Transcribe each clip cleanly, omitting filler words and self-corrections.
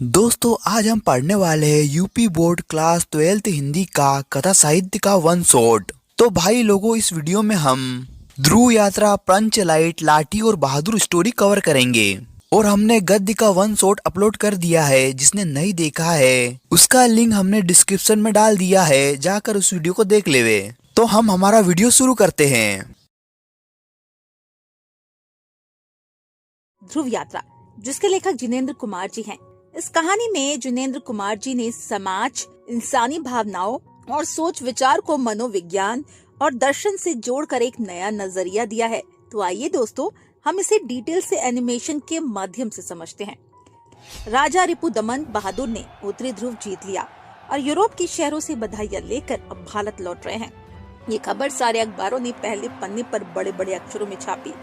दोस्तों आज हम पढ़ने वाले हैं UP board class 12th Hindi का कथा साहित्य का वन शॉट। तो भाई लोगों, इस वीडियो में हम ध्रुव यात्रा, पंचलाइट, लाठी और बहादुर स्टोरी कवर करेंगे। और हमने गद्य का वन शॉट अपलोड कर दिया है। जिसने नहीं देखा है उसका लिंक हमने डिस्क्रिप्शन में डाल दिया है, जाकर उस वीडियो को देख लेवे। तो हम हमारा वीडियो शुरू करते हैं। ध्रुव यात्रा, जिसके लेखक जिनेंद्र कुमार जी हैं। इस कहानी में जिनेंद्र कुमार जी ने समाज, इंसानी भावनाओं और सोच विचार को मनोविज्ञान और दर्शन से जोड़कर एक नया नजरिया दिया है। तो आइए दोस्तों, हम इसे डिटेल से एनिमेशन के माध्यम से समझते हैं। राजा रिपुदमन बहादुर ने उत्तरी ध्रुव जीत लिया और यूरोप के शहरों से बधाइयां लेकर अब भारत लौट रहे हैं। ये खबर सारे अखबारों ने पहले पन्ने पर बड़े बड़े अक्षरों में छापी।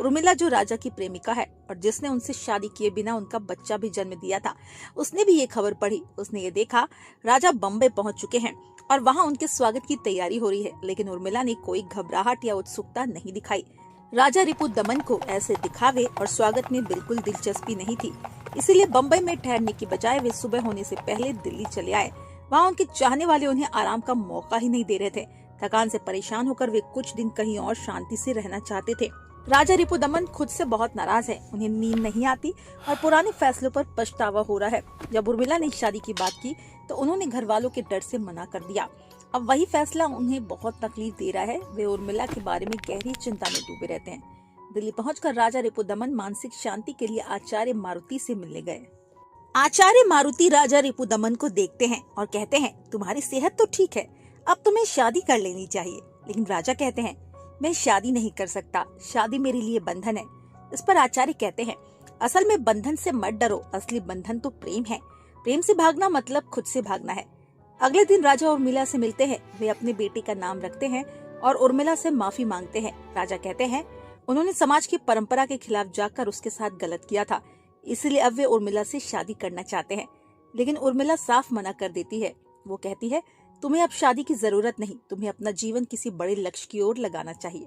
उर्मिला, जो राजा की प्रेमिका है और जिसने उनसे शादी किए बिना उनका बच्चा भी जन्म दिया था, उसने भी ये खबर पढ़ी। उसने ये देखा राजा बम्बई पहुंच चुके हैं और वहां उनके स्वागत की तैयारी हो रही है। लेकिन उर्मिला ने कोई घबराहट या उत्सुकता नहीं दिखाई। राजा रिपुदमन को ऐसे दिखावे और स्वागत में बिल्कुल दिलचस्पी नहीं थी। इसीलिए बम्बई में ठहरने की बजाय वे सुबह होने से पहले दिल्ली चले आए। वहाँ उनके चाहने वाले उन्हें आराम का मौका ही नहीं दे रहे थे। थकान से परेशान होकर वे कुछ दिन कहीं और शांति से रहना चाहते थे। राजा रिपुदमन खुद से बहुत नाराज है। उन्हें नींद नहीं आती और पुराने फैसलों पर पछतावा हो रहा है। जब उर्मिला ने शादी की बात की तो उन्होंने घर वालों के डर से मना कर दिया। अब वही फैसला उन्हें बहुत तकलीफ दे रहा है। वे उर्मिला के बारे में गहरी चिंता में डूबे रहते हैं। दिल्ली पहुंचकर राजा रिपुदमन मानसिक शांति के लिए आचार्य मारुति से मिलने गए। आचार्य मारुति राजा रिपुदमन को देखते हैं और कहते हैं, तुम्हारी सेहत तो ठीक है, अब तुम्हें शादी कर लेनी चाहिए। लेकिन राजा कहते हैं, मैं शादी नहीं कर सकता, शादी मेरे लिए बंधन है। इस पर आचार्य कहते हैं, असल में बंधन से मत डरो, असली बंधन तो प्रेम है। प्रेम से भागना मतलब खुद से भागना है। अगले दिन राजा उर्मिला से मिलते हैं। वे अपने बेटे का नाम रखते हैं और उर्मिला से माफी मांगते हैं। राजा कहते हैं, उन्होंने समाज की परंपरा के खिलाफ जाकर उसके साथ गलत किया था, इसलिए अब वे उर्मिला से शादी करना चाहते हैं। लेकिन उर्मिला साफ मना कर देती है। वो कहती है, तुम्हें अब शादी की जरूरत नहीं, तुम्हें अपना जीवन किसी बड़े लक्ष्य की ओर लगाना चाहिए।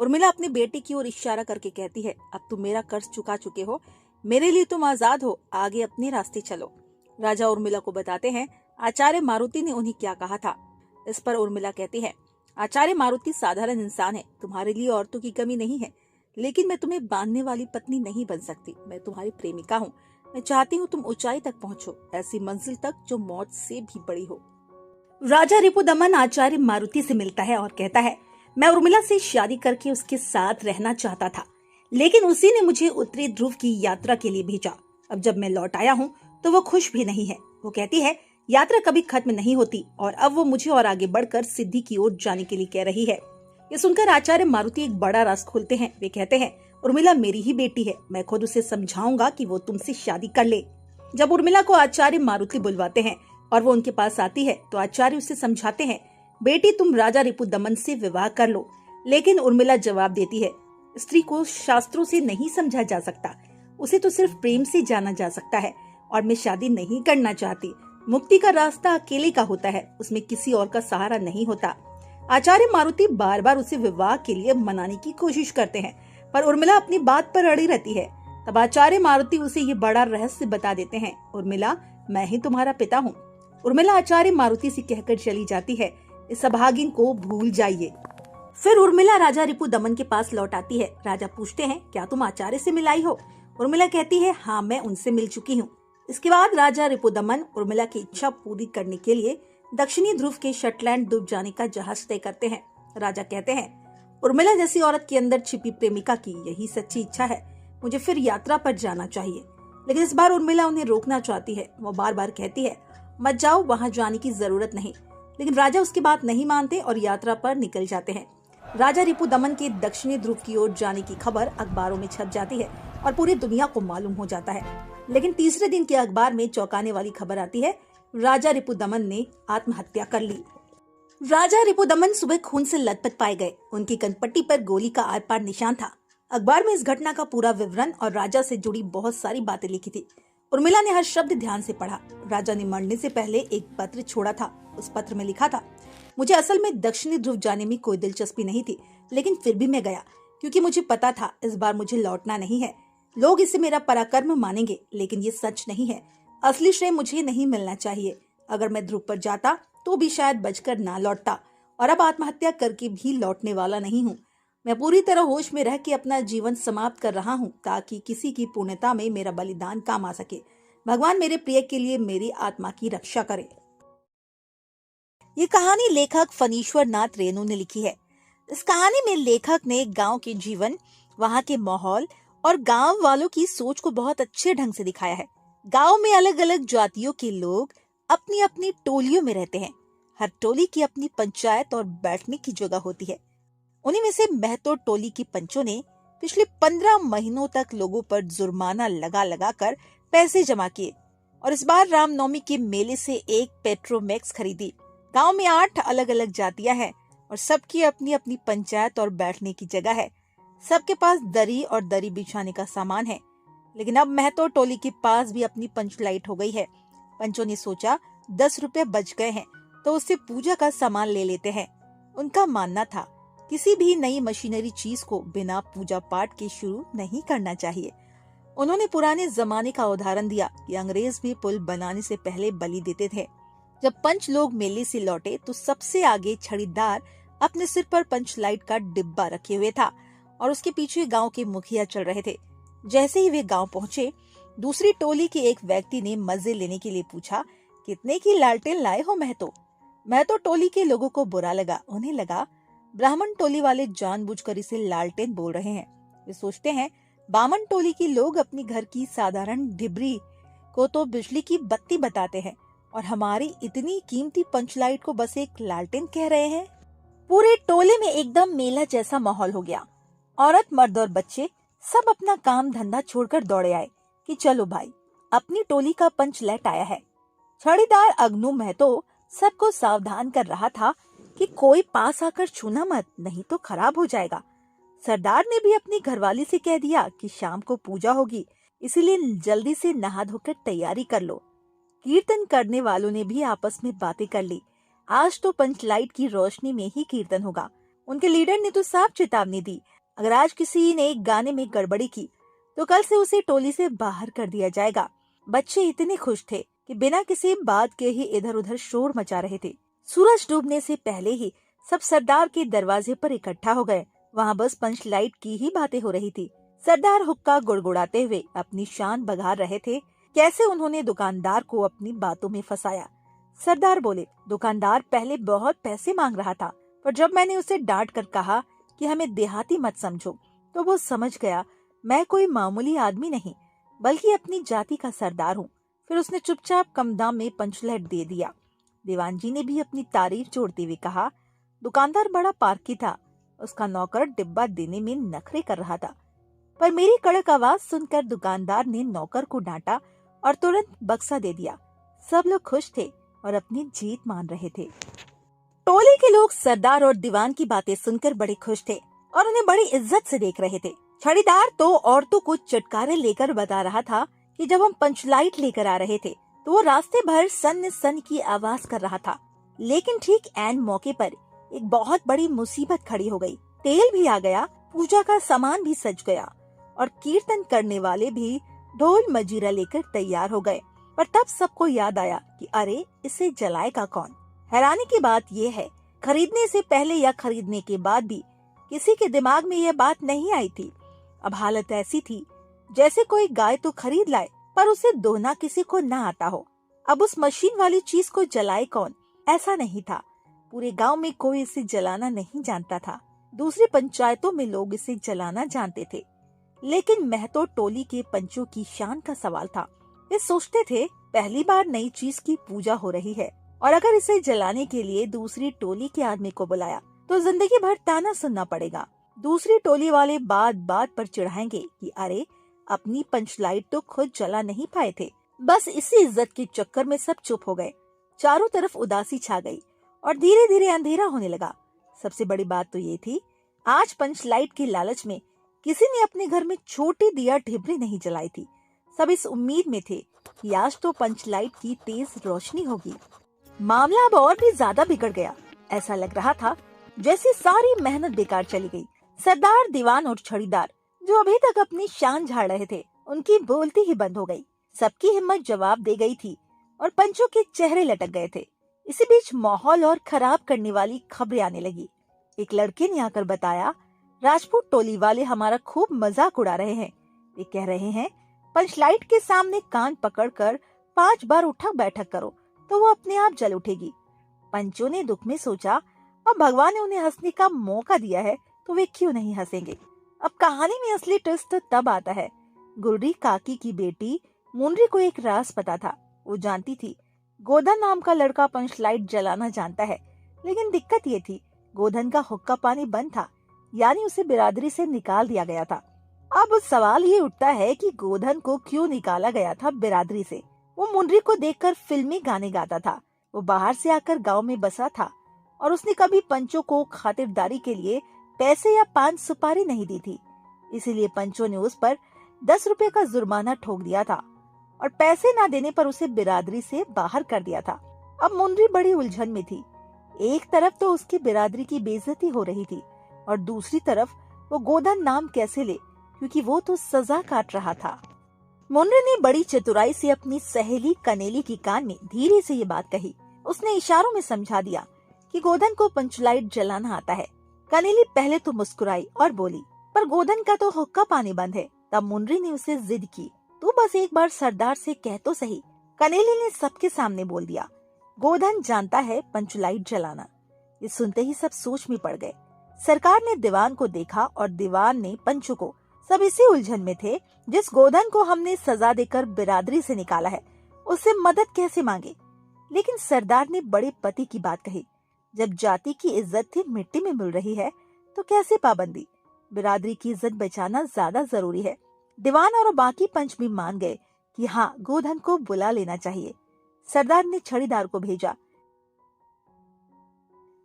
उर्मिला अपने बेटे की ओर इशारा करके कहती है, अब तुम मेरा कर्ज चुका चुके हो, मेरे लिए तुम आजाद हो, आगे अपने रास्ते चलो। राजा उर्मिला को बताते हैं आचार्य मारुति ने उन्हें क्या कहा था। इस पर उर्मिला कहती है, आचार्य मारुति साधारण इंसान है, तुम्हारे लिए औरतों की कमी नहीं है, लेकिन मैं तुम्हें बांधने वाली पत्नी नहीं बन सकती। मैं तुम्हारी प्रेमिका हूँ। मैं चाहती हूँ तुम ऊंचाई तक पहुँचो, ऐसी मंजिल तक जो मौत से भी बड़ी हो। राजा रिपुदमन आचार्य मारुति से मिलता है और कहता है, मैं उर्मिला से शादी करके उसके साथ रहना चाहता था, लेकिन उसी ने मुझे उत्तरी ध्रुव की यात्रा के लिए भेजा। अब जब मैं लौट आया हूँ तो वो खुश भी नहीं है। वो कहती है, यात्रा कभी खत्म नहीं होती और अब वो मुझे और आगे बढ़कर सिद्धि की ओर जाने के लिए कह रही है। ये सुनकर आचार्य मारुति एक बड़ा राज खोलते हैं। वे कहते हैं, उर्मिला मेरी ही बेटी है, मैं खुद उसे समझाऊंगा कि वो तुमसे शादी कर ले। जब उर्मिला को आचार्य मारुति बुलवाते हैं और वो उनके पास आती है तो आचार्य उसे समझाते हैं, बेटी तुम राजा रिपुदमन से विवाह कर लो। लेकिन उर्मिला जवाब देती है, स्त्री को शास्त्रों से नहीं समझा जा सकता, उसे तो सिर्फ प्रेम से जाना जा सकता है और मैं शादी नहीं करना चाहती। मुक्ति का रास्ता अकेले का होता है, उसमें किसी और का सहारा नहीं होता। आचार्य मारुति बार बार उसे विवाह के लिए मनाने की कोशिश करते हैं, पर उर्मिला अपनी बात पर अड़ी रहती है। तब आचार्य मारुति उसे ये बड़ा रहस्य बता देते हैं, उर्मिला, मैं ही तुम्हारा पिता हूँ। उर्मिला आचार्य मारुति से कहकर चली जाती है, इस अभागिन को भूल जाइए। फिर उर्मिला राजा रिपुदमन के पास लौट आती है। राजा पूछते हैं, क्या तुम आचार्य से मिलाई हो? उर्मिला कहती है, हाँ, मैं उनसे मिल चुकी हूँ। इसके बाद राजा रिपुदमन उर्मिला की इच्छा पूरी करने के लिए दक्षिणी ध्रुव के शटलैंड डूब जाने का जहाज तय करते हैं। राजा कहते हैं, उर्मिला जैसी औरत के अंदर छिपी प्रेमिका की यही सच्ची इच्छा है, मुझे फिर यात्रा पर जाना चाहिए। लेकिन इस बार उर्मिला उन्हें रोकना चाहती है। वो बार बार कहती है, मत जाओ, वहाँ जाने की जरूरत नहीं। लेकिन राजा उसकी बात नहीं मानते और यात्रा पर निकल जाते हैं। राजा रिपुदमन के दक्षिणी ध्रुव की ओर जाने की खबर अखबारों में छप जाती है और पूरी दुनिया को मालूम हो जाता है। लेकिन तीसरे दिन के अखबार में चौंकाने वाली खबर आती है, राजा रिपुदमन ने आत्महत्या कर ली। राजा रिपुदमन सुबह खून से लथपथ पाए गए। उनकी कनपट्टी पर गोली का आर पार निशान था। अखबार में इस घटना का पूरा विवरण और राजा से जुड़ी बहुत सारी बातें लिखी थी। उर्मिला ने हर शब्द ध्यान से पढ़ा। राजा ने मरने से पहले एक पत्र छोड़ा था। उस पत्र में लिखा था, मुझे असल में दक्षिणी ध्रुव जाने में कोई दिलचस्पी नहीं थी, लेकिन फिर भी मैं गया, क्योंकि मुझे पता था इस बार मुझे लौटना नहीं है। लोग इसे मेरा पराक्रम मानेंगे, लेकिन ये सच नहीं है। असली श्रेय मुझे नहीं मिलना चाहिए। अगर मैं ध्रुव पर जाता तो भी शायद बचकर ना लौटता, और अब आत्महत्या करके भी लौटने वाला नहीं हूँ। मैं पूरी तरह होश में रह के अपना जीवन समाप्त कर रहा हूँ ताकि किसी की पूर्णता में मेरा बलिदान काम आ सके। भगवान मेरे प्रिय के लिए मेरी आत्मा की रक्षा करे। ये कहानी लेखक फनीश्वर नाथ रेणु ने लिखी है। इस कहानी में लेखक ने गांव के जीवन, वहां के माहौल और गांव वालों की सोच को बहुत अच्छे ढंग से दिखाया है। गांव में अलग अलग जातियों के लोग अपनी अपनी टोलियों में रहते हैं। हर टोली की अपनी पंचायत और बैठने की जगह होती है। उन्हीं में से महतो टोली की पंचों ने पिछले 15 महीनों तक लोगों पर जुर्माना लगा लगा कर पैसे जमा किए और इस बार रामनवमी के मेले से एक पेट्रोमैक्स खरीदी। गांव में 8 अलग अलग जातियां हैं और सबकी अपनी अपनी पंचायत और बैठने की जगह है। सबके पास दरी और दरी बिछाने का सामान है। लेकिन अब महतो टोली के पास भी अपनी पंचलाइट हो गई है। पंचों ने सोचा 10 रुपए बच गए हैं तो उससे पूजा का सामान ले लेते हैं। उनका मानना था किसी भी नई मशीनरी चीज को बिना पूजा पाठ के शुरू नहीं करना चाहिए। उन्होंने पुराने जमाने का उदाहरण दिया कि अंग्रेज भी पुल बनाने से पहले बलि देते थे। जब पंच लोग मेले से लौटे तो सबसे आगे छड़ीदार अपने सिर पर पंचलाइट का डिब्बा रखे हुए था और उसके पीछे गांव के मुखिया चल रहे थे। जैसे ही वे गांव पहुंचे, दूसरी टोली के एक व्यक्ति ने मजे लेने के लिए पूछा, कितने की लालटेन लाए हो महतो? महतो टोली के लोगों को बुरा लगा। उन्हें लगा ब्राह्मण टोली वाले जानबूझकर इसे लालटेन बोल रहे हैं। वे सोचते हैं बामन टोली के लोग अपनी घर की साधारण डिबरी को तो बिजली की बत्ती बताते हैं और हमारी इतनी कीमती पंचलाइट को बस एक लालटेन कह रहे हैं। पूरे टोले में एकदम मेला जैसा माहौल हो गया। औरत, मर्द और बच्चे सब अपना काम धंधा छोड़कर दौड़े आए कि चलो भाई, अपनी टोली का पंचलाइट आया है। छड़ीदार अग्नू महतो सबको सावधान कर रहा था कि कोई पास आकर छूना मत, नहीं तो खराब हो जाएगा। सरदार ने भी अपनी घरवाली से कह दिया कि शाम को पूजा होगी, इसीलिए जल्दी से नहा धोकर तैयारी कर लो। कीर्तन करने वालों ने भी आपस में बातें कर ली। आज तो पंचलाइट की रोशनी में ही कीर्तन होगा। उनके लीडर ने तो साफ चेतावनी दी, अगर आज किसी ने गाने में गड़बड़ी की तो कल से उसे टोली से बाहर कर दिया जाएगा। बच्चे इतने खुश थे कि बिना किसी बात के ही इधर उधर शोर मचा रहे थे। सूरज डूबने से पहले ही सब सरदार के दरवाजे पर इकट्ठा हो गए। वहाँ बस पंचलाइट की ही बातें हो रही थी। सरदार हुक्का गुड़गुड़ाते हुए अपनी शान बघार रहे थे। कैसे उन्होंने दुकानदार को अपनी बातों में फंसाया। सरदार बोले, दुकानदार पहले बहुत पैसे मांग रहा था, पर जब मैंने उसे डांट कर कहा कि हमें देहाती मत समझो, तो वो समझ गया मैं कोई मामूली आदमी नहीं बल्कि अपनी जाति का सरदार हूँ। फिर उसने चुपचाप कम दाम में पंचलाइट दे दिया। दीवान जी ने भी अपनी तारीफ जोड़ते हुए कहा, दुकानदार बड़ा पारखी था। उसका नौकर डिब्बा देने में नखरे कर रहा था, पर मेरी कड़क आवाज सुनकर दुकानदार ने नौकर को डांटा और तुरंत बक्सा दे दिया। सब लोग खुश थे और अपनी जीत मान रहे थे। टोले के लोग सरदार और दीवान की बातें सुनकर बड़े खुश थे और उन्हें बड़ी इज्जत से देख रहे थे। छड़ीदार तो औरतों को चटकारे लेकर बता रहा था कि जब हम पंचलाइट लेकर आ रहे थे तो वो रास्ते भर सन सन की आवाज कर रहा था। लेकिन ठीक ऐन मौके पर एक बहुत बड़ी मुसीबत खड़ी हो गई। तेल भी आ गया, पूजा का सामान भी सज गया और कीर्तन करने वाले भी ढोल मजीरा लेकर तैयार हो गए। पर तब सबको याद आया कि अरे, इसे जलाएगा कौन। हैरानी की बात यह है, खरीदने से पहले या खरीदने के बाद भी किसी के दिमाग में यह बात नहीं आई थी। अब हालत ऐसी थी जैसे कोई गाय तो खरीद लाए पर उसे धोना किसी को न आता हो। अब उस मशीन वाली चीज को जलाए कौन, ऐसा नहीं था। पूरे गांव में कोई इसे जलाना नहीं जानता था। दूसरी पंचायतों में लोग इसे जलाना जानते थे, लेकिन महतो टोली के पंचों की शान का सवाल था। वे सोचते थे पहली बार नई चीज की पूजा हो रही है और अगर इसे जलाने के लिए दूसरी टोली के आदमी को बुलाया तो जिंदगी भर ताना सुनना पड़ेगा। दूसरी टोली वाले बात बात पर चिढ़ाएंगे कि अरे, अपनी पंचलाइट तो खुद जला नहीं पाए थे। बस इसी इज्जत के चक्कर में सब चुप हो गए। चारों तरफ उदासी छा गई और धीरे धीरे अंधेरा होने लगा। सबसे बड़ी बात तो ये थी, आज पंचलाइट के लालच में किसी ने अपने घर में छोटी दिया ढिबरी नहीं जलाई थी। सब इस उम्मीद में थे कि आज तो पंचलाइट की तेज रोशनी होगी। मामला अब और भी ज्यादा बिगड़ गया। ऐसा लग रहा था जैसे सारी मेहनत बेकार चली गई। सरदार, दीवान और छड़ीदार जो अभी तक अपनी शान झाड़ रहे थे, उनकी बोलती ही बंद हो गई। सबकी हिम्मत जवाब दे गई थी और पंचों के चेहरे लटक गए थे। इसी बीच माहौल और खराब करने वाली खबरें आने लगी। एक लड़के ने आकर बताया, राजपूत टोली वाले हमारा खूब मजाक उड़ा रहे हैं। वे कह रहे हैं पंचलाइट के सामने कान पकड़कर 5 बार उठक बैठक करो तो वो अपने आप जल उठेगी। पंचों ने दुख में सोचा, अब भगवान ने उन्हें हंसने का मौका दिया है तो वे क्यों नहीं हंसेंगे। अब कहानी में असली ट्विस्ट तब आता है। गुलरी काकी की बेटी मुनरी को एक राज पता था। वो जानती थी गोधन नाम का लड़का पंचलाइट जलाना जानता है, लेकिन दिक्कत ये थी गोधन का हुक्का पानी बंद था, यानी उसे बिरादरी से निकाल दिया गया था। अब सवाल ये उठता है कि गोधन को क्यों निकाला गया था बिरादरी से। वो मुनरी को देखकर फिल्मी गाने गाता था। वो बाहर से आकर गांव में बसा था और उसने कभी पंचों को खातिरदारी के लिए पैसे या पान सुपारी नहीं दी थी। इसीलिए पंचों ने उस पर 10 रुपए का जुर्माना ठोक दिया था और पैसे न देने पर उसे बिरादरी से बाहर कर दिया था। अब मुनरी बड़ी उलझन में थी। एक तरफ तो उसकी बिरादरी की बेइज्जती हो रही थी और दूसरी तरफ वो गोधन नाम कैसे ले, क्योंकि वो तो सजा काट रहा था। मुनरी ने बड़ी चतुराई से अपनी सहेली कनेली की कान में धीरे से ये बात कही। उसने इशारों में समझा दिया कि गोधन को पंचलाइट जलाना आता है। कनेली पहले तो मुस्कुराई और बोली, पर गोधन का तो हुक्का पानी बंद है। तब मुनरी ने उसे जिद की, तू बस एक बार सरदार से कह तो सही। कनेली ने सबके सामने बोल दिया, गोधन जानता है पंचलाइट जलाना। ये सुनते ही सब सोच में पड़ गए। सरकार ने दीवान को देखा और दीवान ने पंचों को। सब इसी उलझन में थे, जिस गोधन को हमने सजा देकर बिरादरी से निकाला है उससे मदद कैसे मांगे। लेकिन सरदार ने बड़े पति की बात कही, जब जाति की इज्जत ही मिट्टी में मिल रही है तो कैसे पाबंदी। बिरादरी की इज्जत बचाना ज्यादा जरूरी है। दीवान और बाकी पंच भी मान गए कि हाँ, गोधन को बुला लेना चाहिए। सरदार ने छड़ीदार को भेजा,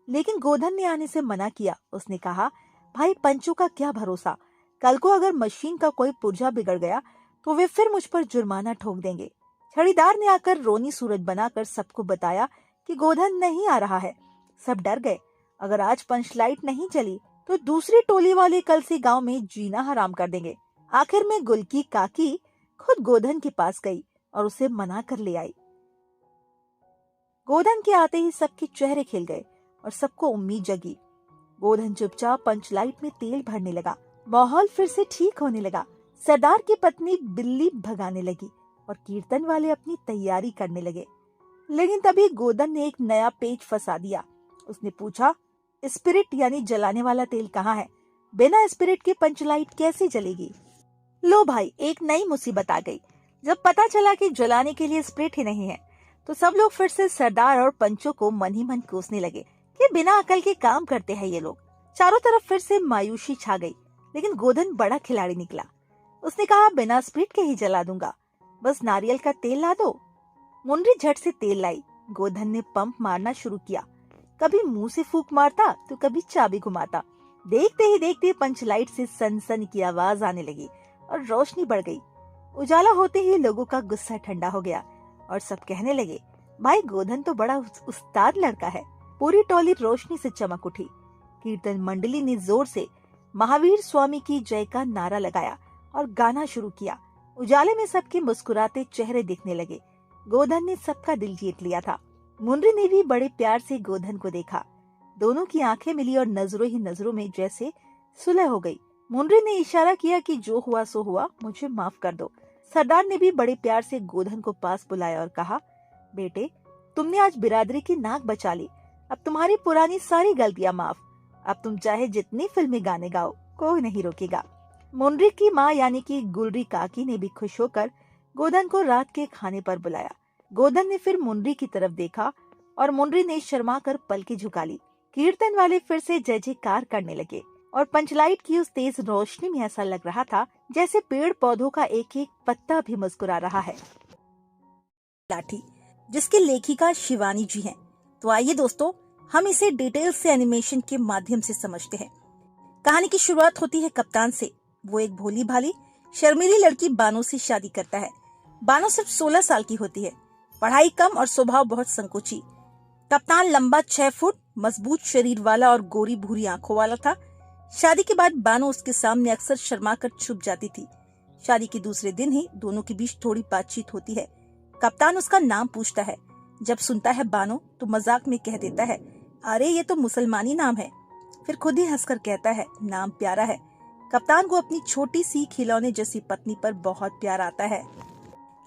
लेकिन गोधन ने आने से मना किया। उसने कहा, भाई पंचों का क्या भरोसा, कल को अगर मशीन का कोई पुर्जा बिगड़ गया तो वे फिर मुझ पर जुर्माना ठोक देंगे। छड़ीदार ने आकर रोनी सूरज बनाकर सबको बताया कि गोधन नहीं आ रहा है। सब डर गए। अगर आज पंचलाइट नहीं चली तो दूसरी टोली वाले कल से गांव में जीना हराम कर देंगे। आखिर में गुलकी काकी खुद गोधन के पास गई और उसे मना कर ले आई। गोधन के आते ही सबके चेहरे खिल गए और सबको उम्मीद जगी। गोधन चुपचाप पंचलाइट में तेल भरने लगा। माहौल फिर से ठीक होने लगा। सरदार की पत्नी बिल्ली भगाने लगी और कीर्तन वाले अपनी तैयारी करने लगे। लेकिन तभी गोधन ने एक नया पेच फंसा दिया। उसने पूछा, स्पिरिट यानी जलाने वाला तेल कहाँ है? बिना स्पिरिट के पंचलाइट कैसे जलेगी? लो भाई, एक नई मुसीबत आ गई। जब पता चला कि जलाने के लिए स्पिरिट ही नहीं है तो सब लोग फिर से सरदार और पंचों को मन ही मन कोसने लगे कि बिना अकल के काम करते हैं ये लोग। चारों तरफ फिर से मायूसी छा गई। लेकिन गोधन बड़ा खिलाड़ी निकला। उसने कहा, बिना स्पिरिट के ही जला दूंगा, बस नारियल का तेल ला दो। मुनरी झट से तेल लाई। गोधन ने पंप मारना शुरू किया। कभी मुंह से फूंक मारता तो कभी चाबी घुमाता। देखते ही देखते पंचलाइट से सन की आवाज आने लगी और रोशनी बढ़ गई। उजाला होते ही लोगों का गुस्सा ठंडा हो गया और सब कहने लगे, भाई गोधन तो बड़ा उस्ताद लड़का है। पूरी टोली रोशनी से चमक उठी। कीर्तन मंडली ने जोर से महावीर स्वामी की जय का नारा लगाया और गाना शुरू किया। उजाले में सबके मुस्कुराते चेहरे दिखने लगे। गोधन ने सबका दिल जीत लिया था। मुनरी ने भी बड़े प्यार से गोधन को देखा। दोनों की आंखें मिली और नजरों ही नजरों में जैसे सुलह हो गई। मुनरी ने इशारा किया कि जो हुआ सो हुआ, मुझे माफ कर दो। सरदार ने भी बड़े प्यार से गोधन को पास बुलाया और कहा, बेटे तुमने आज बिरादरी की नाक बचा ली। अब तुम्हारी पुरानी सारी गलतियां माफ। अब तुम चाहे जितनी फिल्मी गाने गाओ, कोई नहीं रोकेगा। मुनरी की माँ यानी कि गुलरी काकी ने भी खुश होकर गोधन को रात के खाने पर बुलाया। गोधन ने फिर मुनरी की तरफ देखा और मुनरी ने शर्मा कर पलकें झुका ली। कीर्तन वाले फिर से जय जयकार करने लगे और पंचलाइट की उस तेज रोशनी में ऐसा लग रहा था जैसे पेड़ पौधों का एक एक पत्ता भी मुस्कुरा रहा है। लाठी, जिसके लेखिका शिवानी जी हैं। तो आइए दोस्तों, हम इसे डिटेल से एनिमेशन के माध्यम से समझते हैं। कहानी की शुरुआत होती है कप्तान से। वो एक भोली भाली शर्मीली लड़की बानो से शादी करता है। बानो सिर्फ 16 साल की होती है, पढ़ाई कम और स्वभाव बहुत संकोची। कप्तान लंबा 6 फुट, मजबूत शरीर वाला और गोरी भूरी आंखों वाला था। शादी के बाद बानो उसके सामने अक्सर शर्मा कर छुप जाती थी। शादी के दूसरे दिन ही दोनों के बीच थोड़ी बातचीत होती है। कप्तान उसका नाम पूछता है। जब सुनता है बानो तो मजाक में कह देता है, अरे ये तो मुसलमानी नाम है। फिर खुद ही हंसकर कहता है, नाम प्यारा है। कप्तान को अपनी छोटी सी खिलौने जैसी पत्नी पर बहुत प्यार आता है।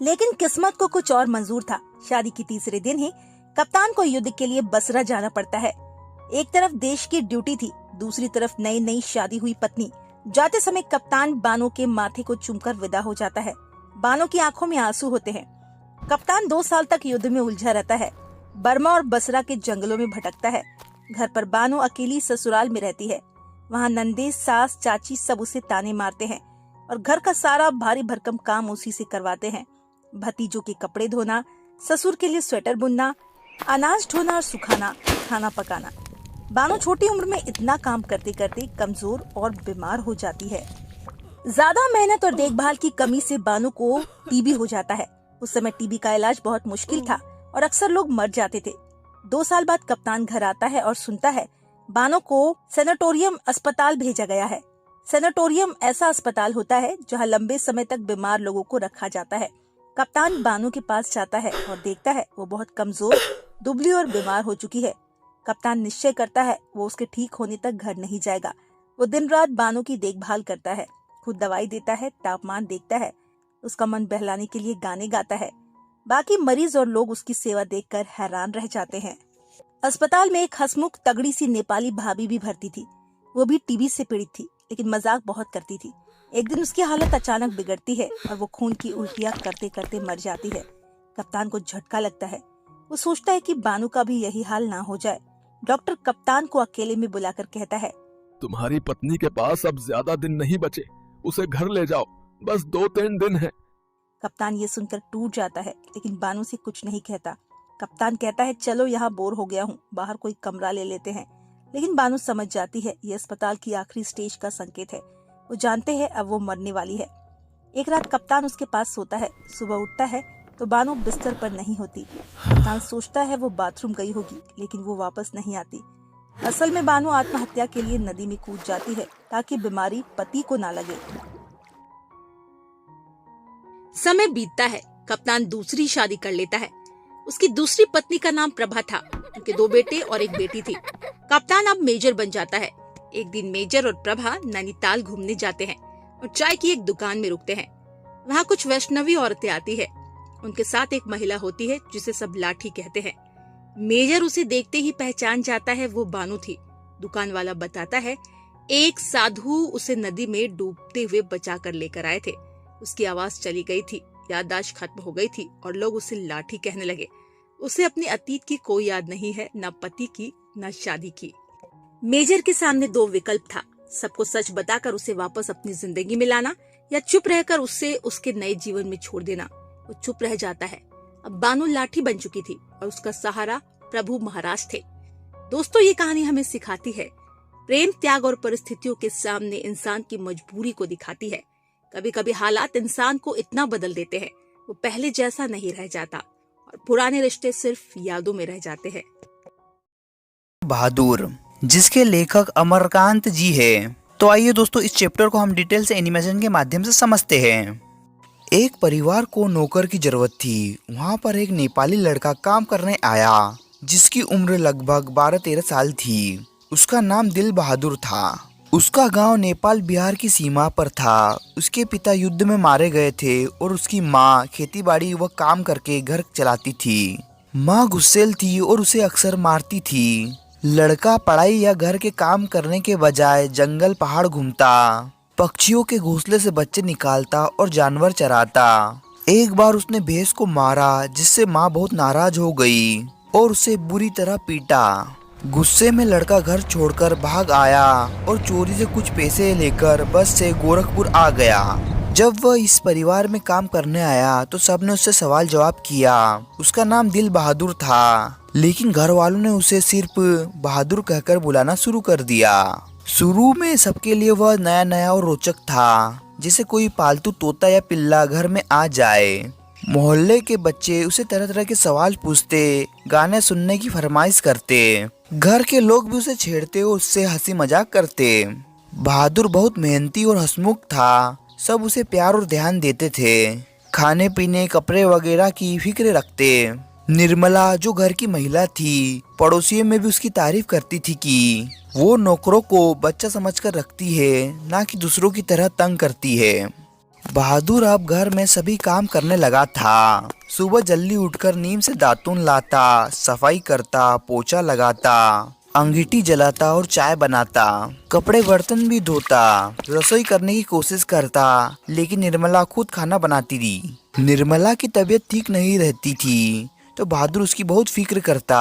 लेकिन किस्मत को कुछ और मंजूर था। शादी के तीसरे दिन ही कप्तान को युद्ध के लिए बसरा जाना पड़ता है। एक तरफ देश की ड्यूटी थी, दूसरी तरफ नई नई शादी हुई पत्नी। जाते समय कप्तान बानो के माथे को चूमकर विदा हो जाता है। बानो की आंखों में आंसू होते हैं। कप्तान 2 साल तक युद्ध में उलझा रहता है। बर्मा और बसरा के जंगलों में भटकता है। घर पर बानो अकेली ससुराल में रहती है। वहाँ नंदे, सास, चाची सब उसे ताने मारते हैं और घर का सारा भारी भरकम काम उसी से करवाते हैं। भतीजों के कपड़े धोना, ससुर के लिए स्वेटर बुनना, अनाज ढोना और सुखाना, खाना पकाना। बानो छोटी उम्र में इतना काम करते करते कमजोर और बीमार हो जाती है। ज्यादा मेहनत और देखभाल की कमी से बानो को टीबी हो जाता है। उस समय टीबी का इलाज बहुत मुश्किल था और अक्सर लोग मर जाते थे। 2 साल बाद कप्तान घर आता है और सुनता है बानो को सैनिटोरियम अस्पताल भेजा गया है। सैनिटोरियम ऐसा अस्पताल होता है जहां लंबे समय तक बीमार लोगों को रखा जाता है। कप्तान बानो के पास जाता है और देखता है वो बहुत कमजोर, दुबली और बीमार हो चुकी है। कप्तान निश्चय करता है वो उसके ठीक होने तक घर नहीं जाएगा। वो दिन रात बानो की देखभाल करता है, खुद दवाई देता है, तापमान देखता है, उसका मन बहलाने के लिए गाने गाता है। बाकी मरीज और लोग उसकी सेवा देखकर हैरान रह जाते हैं। अस्पताल में एक हंसमुख तगड़ी सी नेपाली भाभी भी भर्ती थी। वो भी टीबी से पीड़ित थी, लेकिन मजाक बहुत करती थी। एक दिन उसकी हालत अचानक बिगड़ती है और वो खून की उल्टियां करते करते मर जाती है। कप्तान को झटका लगता है। वो सोचता है कि बानो का भी यही हाल ना हो जाए। डॉक्टर कप्तान को अकेले में बुलाकर कहता है, तुम्हारी पत्नी के पास अब ज्यादा दिन नहीं बचे, उसे घर ले जाओ, बस 2-3 दिन है। कप्तान ये सुनकर टूट जाता है, लेकिन बानो से कुछ नहीं कहता। कप्तान कहता है, चलो यहाँ बोर हो गया हूँ, बाहर कोई कमरा ले लेते हैं। लेकिन बानो समझ जाती है ये अस्पताल की आखिरी स्टेज का संकेत है। वो जानते हैं अब वो मरने वाली है। एक रात कप्तान उसके पास सोता है। सुबह उठता है तो बानो बिस्तर पर नहीं होती। कप्तान सोचता है वो बाथरूम गई होगी, लेकिन वो वापस नहीं आती। असल में बानो आत्महत्या के लिए नदी में कूद जाती है ताकि बीमारी पति को ना लगे। समय बीतता है। कप्तान दूसरी शादी कर लेता है। उसकी दूसरी पत्नी का नाम प्रभा था। उनके 2 बेटे और एक बेटी थी। कप्तान अब मेजर बन जाता है। एक दिन मेजर और प्रभा नैनीताल घूमने जाते हैं और चाय की एक दुकान में रुकते हैं। वहाँ कुछ वैष्णवी औरतें आती है। उनके साथ एक महिला होती है जिसे सब लाठी कहते हैं। मेजर उसे देखते ही पहचान जाता है वो बानो थी। दुकान वाला बताता है एक साधु उसे नदी में डूबते हुए बचा कर लेकर आए थे। उसकी आवाज चली गई थी, याददाश्त खत्म हो गई थी और लोग उसे लाठी कहने लगे। उसे अपने अतीत की कोई याद नहीं है, न पति की न शादी की। मेजर के सामने 2 विकल्प था, सबको सच बताकर उसे वापस अपनी जिंदगी में लाना या चुप रहकर उसे उसके नए जीवन में छोड़ देना। वो चुप रह जाता है। अब बानो लाठी बन चुकी थी और उसका सहारा प्रभु महाराज थे। दोस्तों, ये कहानी हमें सिखाती है प्रेम, त्याग और परिस्थितियों के सामने इंसान की मजबूरी को दिखाती है। कभी कभी हालात इंसान को इतना बदल देते हैं वो पहले जैसा नहीं रह जाता और पुराने रिश्ते सिर्फ यादों में रह जाते हैं। बहादुर, जिसके लेखक अमरकांत जी है। तो आइए दोस्तों, इस चैप्टर को हम डिटेल से एनिमेशन के माध्यम से समझते हैं। एक परिवार को नौकर की जरूरत थी। वहाँ पर एक नेपाली लड़का काम करने आया जिसकी उम्र लगभग 12-13 साल थी। उसका नाम दिल बहादुर था। उसका गांव नेपाल बिहार की सीमा पर था। उसके पिता युद्ध में मारे गए थे और उसकी माँ खेतीबाड़ी व काम करके घर चलाती थी। माँ गुस्सैल थी और उसे अक्सर मारती थी। लड़का पढ़ाई या घर के काम करने के बजाय जंगल पहाड़ घूमता, पक्षियों के घोंसले से बच्चे निकालता और जानवर चराता। एक बार उसने भैंस को मारा जिससे माँ बहुत नाराज हो गई और उसे बुरी तरह पीटा। गुस्से में लड़का घर छोड़कर भाग आया और चोरी से कुछ पैसे लेकर बस से गोरखपुर आ गया। जब वह इस परिवार में काम करने आया तो सबने उससे सवाल जवाब किया। उसका नाम दिल बहादुर था, लेकिन घर वालों ने उसे सिर्फ बहादुर कहकर बुलाना शुरू कर दिया। शुरू में सबके लिए वह नया नया और रोचक था, जैसे कोई पालतू तोता या पिल्ला घर में आ जाए। मोहल्ले के बच्चे उसे तरह तरह के सवाल पूछते, गाने सुनने की फरमाइश करते। घर के लोग भी उसे छेड़ते और उससे हंसी मजाक करते। बहादुर बहुत मेहनती और हंसमुख था, सब उसे प्यार और ध्यान देते थे, खाने पीने कपड़े वगैरह की फिक्र रखते। निर्मला जो घर की महिला थी, पड़ोसियों में भी उसकी तारीफ करती थी कि वो नौकरों को बच्चा समझकर रखती है, ना कि दूसरों की तरह तंग करती है। बहादुर अब घर में सभी काम करने लगा था। सुबह जल्दी उठकर नीम से दातुन लाता, सफाई करता, पोछा लगाता, अंगीठी जलाता और चाय बनाता, कपड़े बर्तन भी धोता, रसोई करने की कोशिश करता। लेकिन निर्मला खुद खाना बनाती थी। निर्मला की तबीयत ठीक नहीं रहती थी तो बहादुर उसकी बहुत फिक्र करता।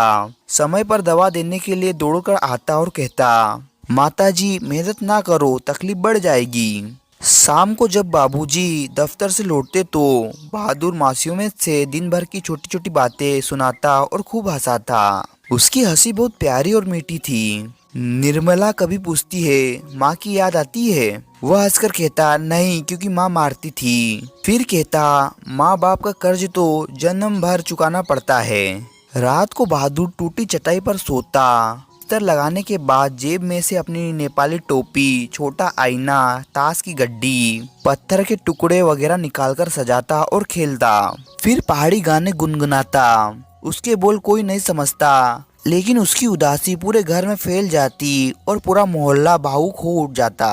समय पर दवा देने के लिए दौड़कर आता और कहता, माताजी मेहनत ना करो, तकलीफ बढ़ जाएगी। शाम को जब बाबूजी दफ्तर से लौटते तो बहादुर मासूमियत में से दिन भर की छोटी छोटी बातें सुनाता और खूब हंसाता। उसकी हंसी बहुत प्यारी और मीठी थी। निर्मला कभी पूछती है, माँ की याद आती है? वह हंसकर कहता, नहीं, क्योंकि माँ मारती थी। फिर कहता, माँ बाप का कर्ज तो जन्म भर चुकाना पड़ता है। रात को बहादुर टूटी चटाई पर सोता। बिस्तर लगाने के बाद जेब में से अपनी नेपाली टोपी, छोटा आईना, ताश की गड्डी, पत्थर के टुकड़े वगैरह निकालकर सजाता और खेलता। फिर पहाड़ी गाने गुनगुनाता। उसके बोल कोई नहीं समझता, लेकिन उसकी उदासी पूरे घर में फैल जाती और पूरा मोहल्ला भावुक हो उठ जाता।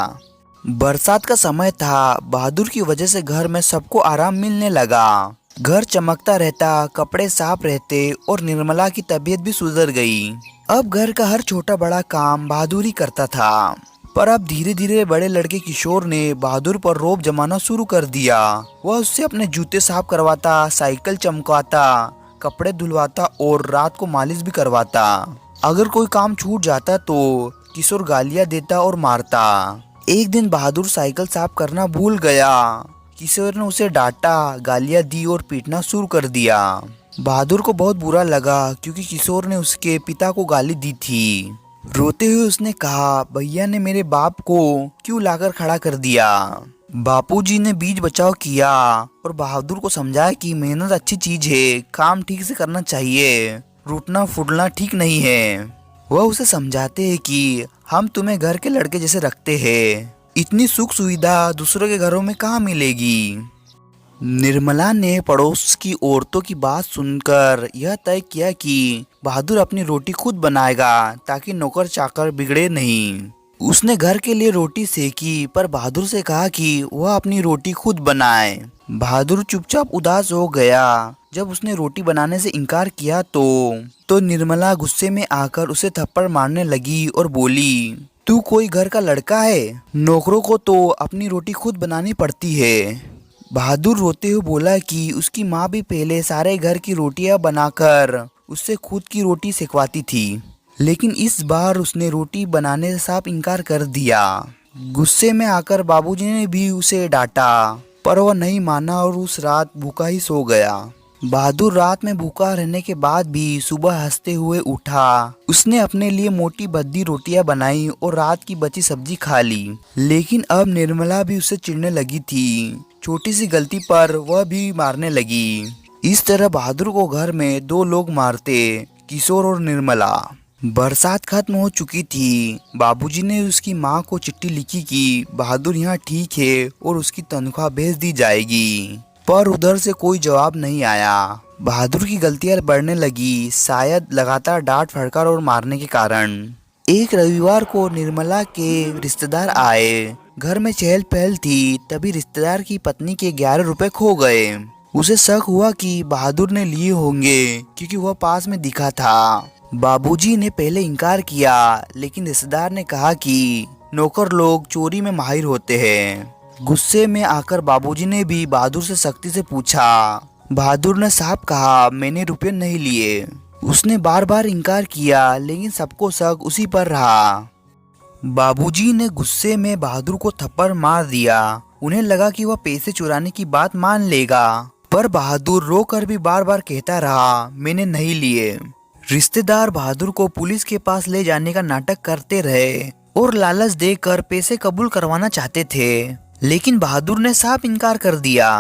बरसात का समय था। बहादुर की वजह से घर में सबको आराम मिलने लगा। घर चमकता रहता, कपड़े साफ रहते और निर्मला की तबीयत भी सुधर गई। अब घर का हर छोटा बड़ा काम बहादुर ही करता था। पर अब धीरे धीरे बड़े लड़के किशोर ने बहादुर पर रौब जमाना शुरू कर दिया। वह उससे अपने जूते साफ करवाता, साइकिल चमकाता, कपड़े धुलवाता और रात को मालिश भी करवाता। अगर कोई काम छूट जाता तो किशोर गालियां देता और मारता। एक दिन बहादुर साइकिल साफ करना भूल गया। किशोर ने उसे डांटा, गालियां दी और पीटना शुरू कर दिया। बहादुर को बहुत बुरा लगा क्योंकि किशोर ने उसके पिता को गाली दी थी। रोते हुए उसने कहा, भैया ने मेरे बाप को क्यों लाकर खड़ा कर दिया? बापूजी ने बीच बचाव किया और बहादुर को समझाया कि मेहनत अच्छी चीज है, काम ठीक से करना चाहिए, रूठना फूटना ठीक नहीं है। वह उसे समझाते हैं कि हम तुम्हें घर के लड़के जैसे रखते हैं, इतनी सुख सुविधा दूसरों के घरों में कहाँ मिलेगी। निर्मला ने पड़ोस की औरतों की बात सुनकर यह तय किया कि बहादुर अपनी रोटी खुद बनाएगा ताकि नौकर चाकर बिगड़े नहीं। उसने घर के लिए रोटी सेकी पर बहादुर से कहा कि वह अपनी रोटी खुद बनाए। बहादुर चुपचाप उदास हो गया। जब उसने रोटी बनाने से इनकार किया तो निर्मला गुस्से में आकर उसे थप्पड़ मारने लगी और बोली, तू कोई घर का लड़का है? नौकरों को तो अपनी रोटी खुद बनानी पड़ती है। बहादुर रोते हुए बोला कि उसकी माँ भी पहले सारे घर की रोटियां बनाकर उससे खुद की रोटी सिखवाती थी, लेकिन इस बार उसने रोटी बनाने से साफ इनकार कर दिया। गुस्से में आकर बाबूजी ने भी उसे डांटा, पर वह नहीं माना और उस रात भूखा ही सो गया। बहादुर रात में भूखा रहने के बाद भी सुबह हंसते हुए उठा। उसने अपने लिए मोटी भद्दी रोटियां बनाई और रात की बची सब्जी खा ली। लेकिन अब निर्मला भी उससे चिढ़ने लगी थी। छोटी सी गलती पर वह भी मारने लगी। इस तरह बहादुर को घर में दो लोग मारते, किशोर और निर्मला। बरसात खत्म हो चुकी थी। बाबूजी ने उसकी माँ को चिट्ठी लिखी कि बहादुर यहाँ ठीक है और उसकी तनख्वाह भेज दी जाएगी, पर उधर से कोई जवाब नहीं आया। बहादुर की गलतियां बढ़ने लगी, शायद लगातार डांट फटकार और मारने के कारण। एक रविवार को निर्मला के रिश्तेदार आए। घर में चहल पहल थी। तभी रिश्तेदार की पत्नी के 11 रुपए खो गए। उसे शक हुआ कि बहादुर ने लिए होंगे क्योंकि वह पास में दिखा था। बाबूजी ने पहले इनकार किया, लेकिन रिश्तेदार ने कहा कि नौकर लोग चोरी में माहिर होते हैं। गुस्से में आकर बाबूजी ने भी बहादुर से सख्ती से पूछा। बहादुर ने साफ कहा, मैंने रुपए नहीं लिए। उसने बार बार इनकार किया, लेकिन सबको शक उसी पर रहा। बाबूजी ने गुस्से में बहादुर को थप्पड़ मार दिया। उन्हें लगा कि वह पैसे चुराने की बात मान लेगा, पर बहादुर रोकर भी बार बार कहता रहा, मैंने नहीं लिए। रिश्तेदार बहादुर को पुलिस के पास ले जाने का नाटक करते रहे और लालच देकर पैसे कबूल करवाना चाहते थे, लेकिन बहादुर ने साफ इनकार कर दिया।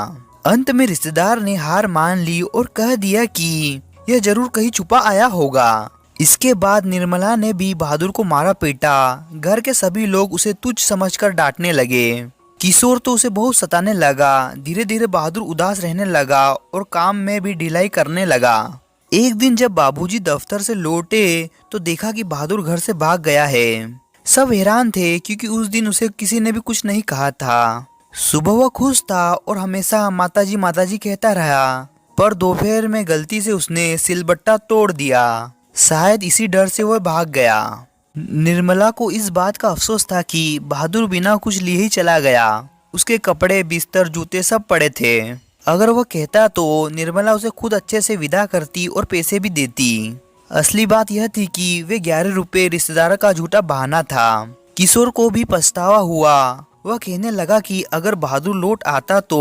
अंत में रिश्तेदार ने हार मान ली और कह दिया कि यह जरूर कहीं छुपा आया होगा। इसके बाद निर्मला ने भी बहादुर को मारा पीटा। घर के सभी लोग उसे तुच्छ समझकर डांटने लगे। किशोर तो उसे बहुत सताने लगा। धीरे धीरे बहादुर उदास रहने लगा और काम में भी ढिलाई करने लगा। एक दिन जब बाबूजी दफ्तर से लौटे तो देखा कि बहादुर घर से भाग गया है। सब हैरान थे क्योंकि उस दिन उसे किसी ने भी कुछ नहीं कहा था। सुबह वह खुश था और हमेशा माताजी कहता रहा, पर दोपहर में गलती से उसने सिलबट्टा तोड़ दिया। शायद इसी डर से वह भाग गया। निर्मला को इस बात का अफसोस था कि बहादुर बिना कुछ लिए ही चला गया। उसके कपड़े, बिस्तर, जूते सब पड़े थे। अगर वह कहता तो निर्मला उसे खुद अच्छे से विदा करती और पैसे भी देती। असली बात यह थी कि वे 11 रुपए रिश्तेदार का झूठा बहाना था। किशोर को भी पछतावा हुआ। वह कहने लगा कि अगर बहादुर लौट आता तो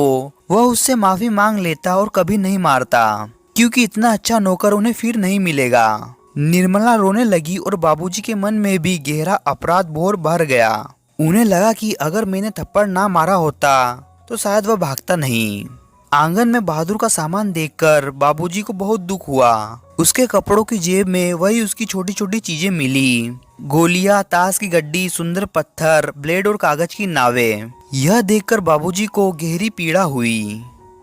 वह उससे माफी मांग लेता और कभी नहीं मारता, क्योंकि इतना अच्छा नौकर उन्हें फिर नहीं मिलेगा। निर्मला रोने लगी और बाबूजी के मन में भी गहरा अपराध बोध भर गया। उन्हें लगा कि अगर मैंने थप्पड़ ना मारा होता तो शायद वह भागता नहीं। आंगन में बहादुर का सामान देखकर बाबूजी को बहुत दुख हुआ। उसके कपड़ों की जेब में वही उसकी छोटी छोटी चीजें मिली, गोलियां, ताश की गड्डी, सुंदर पत्थर, ब्लेड और कागज की नावें। यह देखकर बाबूजी को गहरी पीड़ा हुई।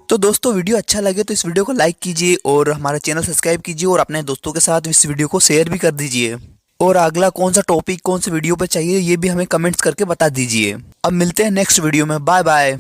तो दोस्तों, वीडियो अच्छा लगे तो इस वीडियो को लाइक कीजिए और हमारा चैनल सब्सक्राइब कीजिए और अपने दोस्तों के साथ इस वीडियो को शेयर भी कर दीजिए। और अगला कौन सा टॉपिक, कौन से वीडियो पे चाहिए, ये भी हमें कमेंट्स करके बता दीजिए। अब मिलते हैं नेक्स्ट वीडियो में। Bye bye.